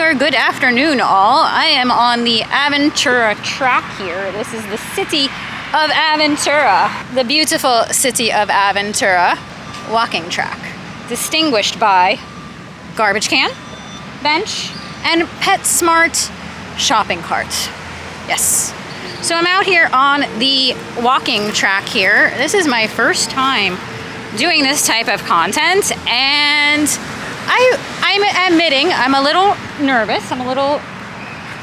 regular good afternoon all. I am on the Aventura track here. This is the City of Aventura, the beautiful City of Aventura walking track, distinguished by garbage can, bench, and PetSmart shopping cart. Yes. So I'm out here on the walking track here. This is my first time doing this type of content, and I'm admitting I'm a little nervous. I'm a little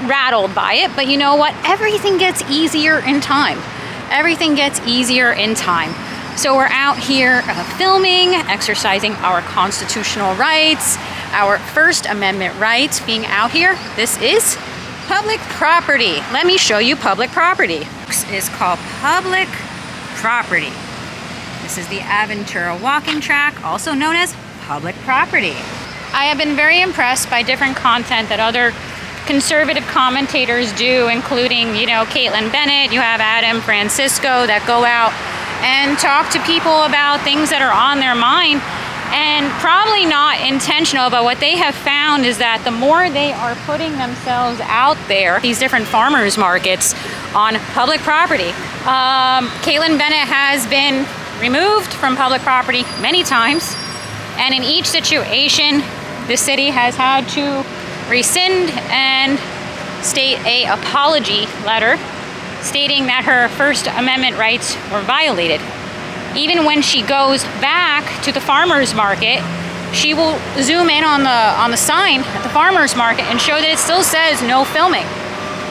rattled by it, but you know what? Everything gets easier in time. Everything gets easier in time. So we're out here filming, exercising our constitutional rights, our First Amendment rights, being out here. This is public property. Let me show you public property. This is called public property. This is the Aventura walking track, also known as public property. I have been very impressed by different content that other conservative commentators do, including, you know, Kaitlin, Bennett. You have Adam Francisco that go out and talk to people about things that are on their mind, and probably not intentional, but what they have found is that the more they are putting themselves out there, these different farmers markets on public property. Kaitlin Bennett has been removed from public property many times, and in each situation the city has had to rescind and state an apology letter stating that her First Amendment rights were violated. Even when she goes back to the farmers market, she will zoom in on the sign at the farmers market and show that it still says no filming.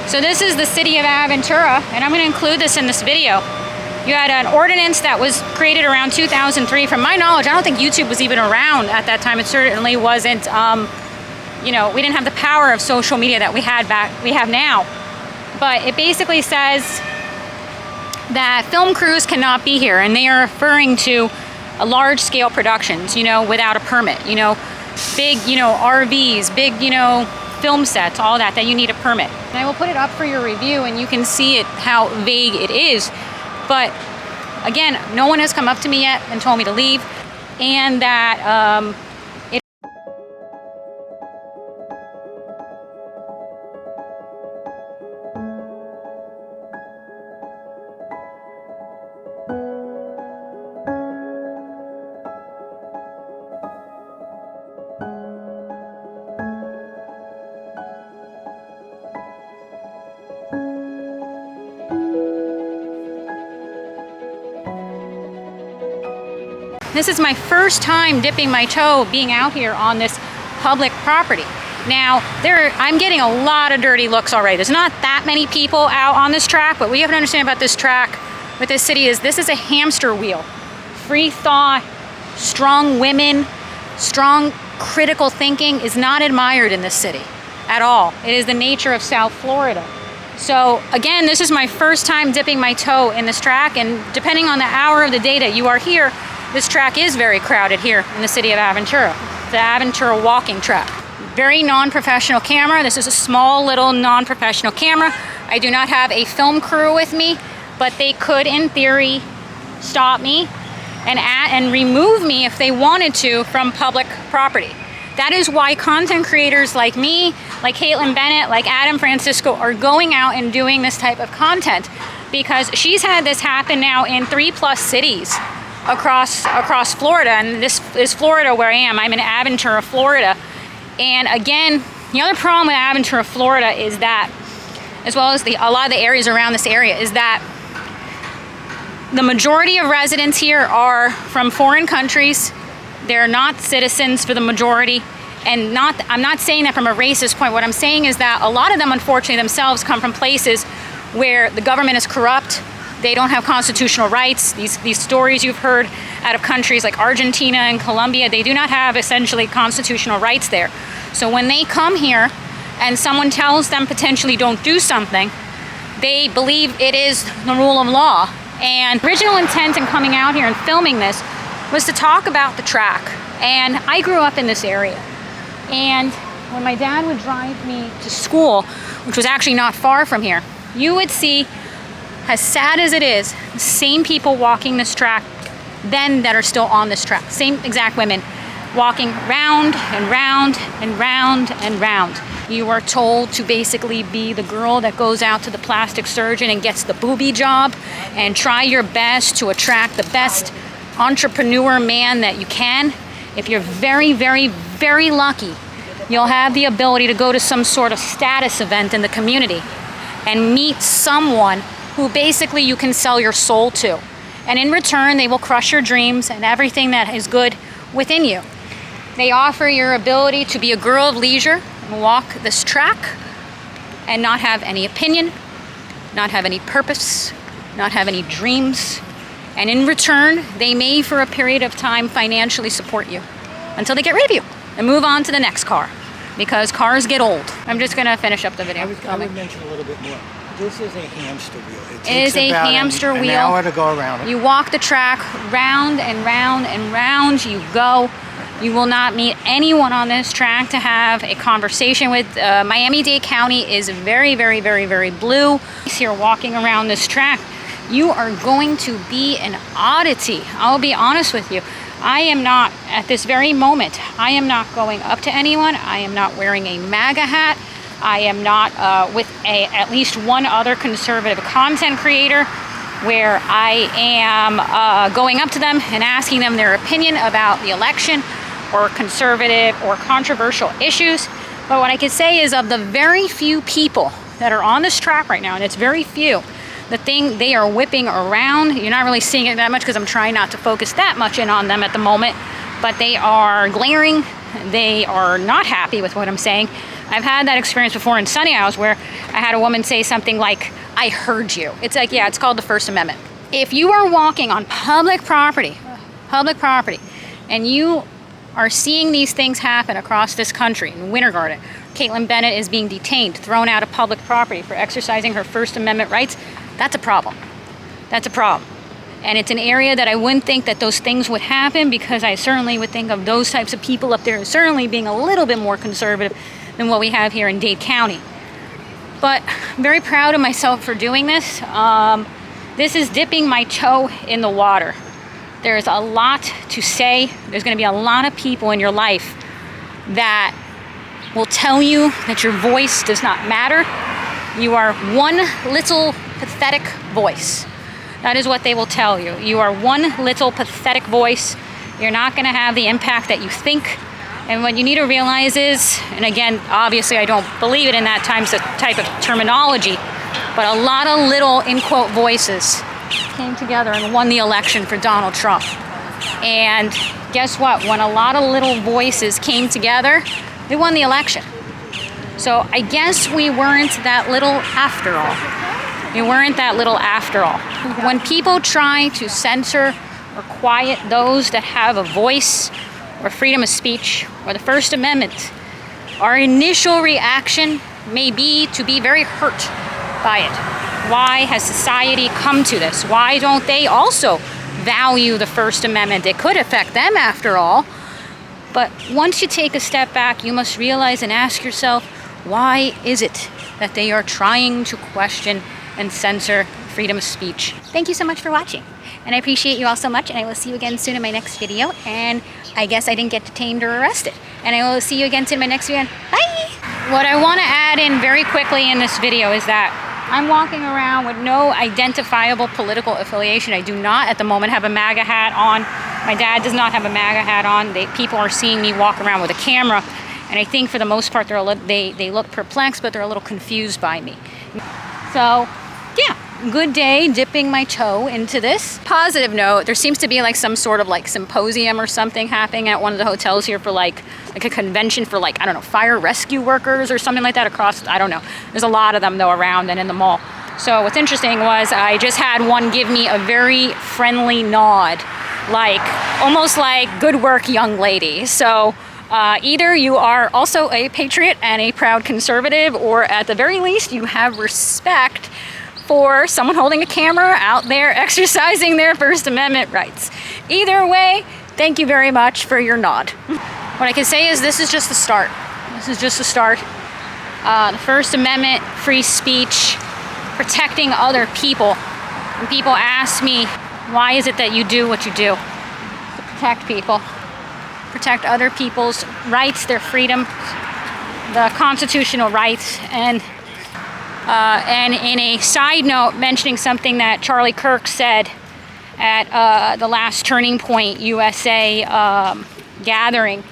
So this is the City of Aventura, and I'm going to include this in this video. You had an ordinance that was created around 2003. From my knowledge, I don't think YouTube was even around at that time. It certainly wasn't, you know, we didn't have the power of social media that we have now. But it basically says that film crews cannot be here, and they are referring to a large-scale productions, you know, without a permit, you know, big, you know, RVs, big, you know, film sets, all that you need a permit. And I will put it up for your review, and you can see it, how vague it is. But again, no one has come up to me yet and told me to leave, and that this is my first time dipping my toe being out here on this public property. Now, I'm getting a lot of dirty looks already. There's not that many people out on this track, but what you have to understand about this track with this city is this is a hamster wheel. Free thought, strong women, strong critical thinking is not admired in this city at all. It is the nature of South Florida. So again, this is my first time dipping my toe in this track, and depending on the hour of the day that you are here, this track is very crowded here in the City of Aventura, the Aventura walking track. Very non-professional camera. This is a small little non-professional camera. I do not have a film crew with me, but they could, in theory, stop me and remove me if they wanted to from public property. That is why content creators like me, like Kaitlin Bennett, like Adam Francisco are going out and doing this type of content, because she's had this happen now in 3+ cities across Florida, and this is Florida where I am. I'm in Aventura, Florida. And again, the other problem with Aventura, Florida is that, as well as a lot of the areas around this area, is that the majority of residents here are from foreign countries. They're not citizens for the majority. And I'm not saying that from a racist point. What I'm saying is that a lot of them, unfortunately, themselves come from places where the government is corrupt. They don't have constitutional rights. These stories you've heard out of countries like Argentina and Colombia, they do not have essentially constitutional rights there. So when they come here and someone tells them potentially don't do something, they believe it is the rule of law. And original intent in coming out here and filming this was to talk about the track. And I grew up in this area. And when my dad would drive me to school, which was actually not far from here, you would see, as sad as it is, the same people walking this track then that are still on this track. Same exact women. walking round and round and round and round. You are told to basically be the girl that goes out to the plastic surgeon and gets the booby job and try your best to attract the best entrepreneur man that you can. If you're very, very, very lucky, you'll have the ability to go to some sort of status event in the community and meet someone who basically you can sell your soul to. And in return, they will crush your dreams and everything that is good within you. They offer your ability to be a girl of leisure and walk this track and not have any opinion, not have any purpose, not have any dreams. And in return, they may for a period of time financially support you until they get rid of you and move on to the next car, because cars get old. I'm just gonna finish up the video. I would mention a little bit more. This is a hamster wheel. It is a hamster wheel. An hour to go around it. You walk the track round and round and round you go. You will not meet anyone on this track to have a conversation with. Miami-Dade County is very, very, very, very blue. Here walking around this track, you are going to be an oddity. I'll be honest with you. I am not, at this very moment, I am not going up to anyone. I am not wearing a MAGA hat. I am not with at least one other conservative content creator where I am going up to them and asking them their opinion about the election or conservative or controversial issues. But what I can say is, of the very few people that are on this track right now, and it's very few, the thing they are whipping around, you're not really seeing it that much because I'm trying not to focus that much in on them at the moment, but they are glaring. They are not happy with what I'm saying. I've had that experience before in Sunny House where I had a woman say something like, "I heard you." It's like, yeah, it's called the First Amendment. If you are walking on public property, and you are seeing these things happen across this country, in Winter Garden, Kaitlin Bennett is being detained, thrown out of public property for exercising her First Amendment rights, that's a problem. That's a problem. And it's an area that I wouldn't think that those things would happen, because I certainly would think of those types of people up there as certainly being a little bit more conservative than what we have here in Dade County. But I'm very proud of myself for doing this. This is dipping my toe in the water. There's a lot to say. There's going to be a lot of people in your life that will tell you that your voice does not matter. You are one little pathetic voice. That is what they will tell you. You are one little pathetic voice. You're not going to have the impact that you think. And what you need to realize is, and again, obviously I don't believe it in that type of terminology, but a lot of little, in quote, voices came together and won the election for Donald Trump. And guess what? When a lot of little voices came together, they won the election. So I guess we weren't that little after all. We weren't that little after all. When people try to censor or quiet those that have a voice or freedom of speech or the First Amendment, our initial reaction may be to be very hurt by it. Why has society come to this? Why don't they also value the First Amendment? It could affect them after all. But once you take a step back, you must realize and ask yourself, why is it that they are trying to question and censor freedom of speech? Thank you so much for watching. And I appreciate you all so much, and I will see you again soon in my next video. And I guess I didn't get detained or arrested. And I will see you again soon in my next video. Bye! What I want to add in very quickly in this video is that I'm walking around with no identifiable political affiliation. I do not at the moment have a MAGA hat on. My dad does not have a MAGA hat on. People are seeing me walk around with a camera, and I think for the most part they look perplexed, but they're a little confused by me. So yeah, good day dipping my toe into this. Positive note, there seems to be like some sort of like symposium or something happening at one of the hotels here for like a convention for like, I don't know, fire rescue workers or something like that across, I don't know. There's a lot of them though around and in the mall. So what's interesting was I just had one give me a very friendly nod, like almost like good work, young lady. So either you are also a patriot and a proud conservative, or at the very least you have respect for someone holding a camera out there exercising their First Amendment rights. Either way, thank you very much for your nod. What I can say is this is just the start. This is just the start. The First Amendment, free speech, protecting other people. When people ask me, why is it that you do what you do? To protect people. protect other people's rights, their freedom, the constitutional rights. And in a side note, mentioning something that Charlie Kirk said at the last Turning Point USA gathering,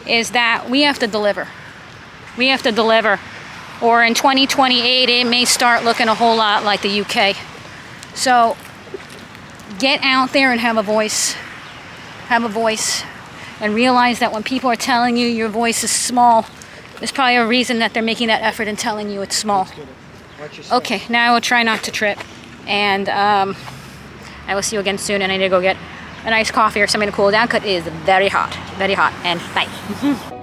is that we have to deliver. We have to deliver. Or in 2028, it may start looking a whole lot like the UK. So get out there and have a voice. Have a voice. And realize that when people are telling you your voice is small, there's probably a reason that they're making that effort in telling you it's small. Okay, now I will try not to trip. And I will see you again soon. And I need to go get a nice coffee or something to cool down because it is very hot. Very hot. And bye.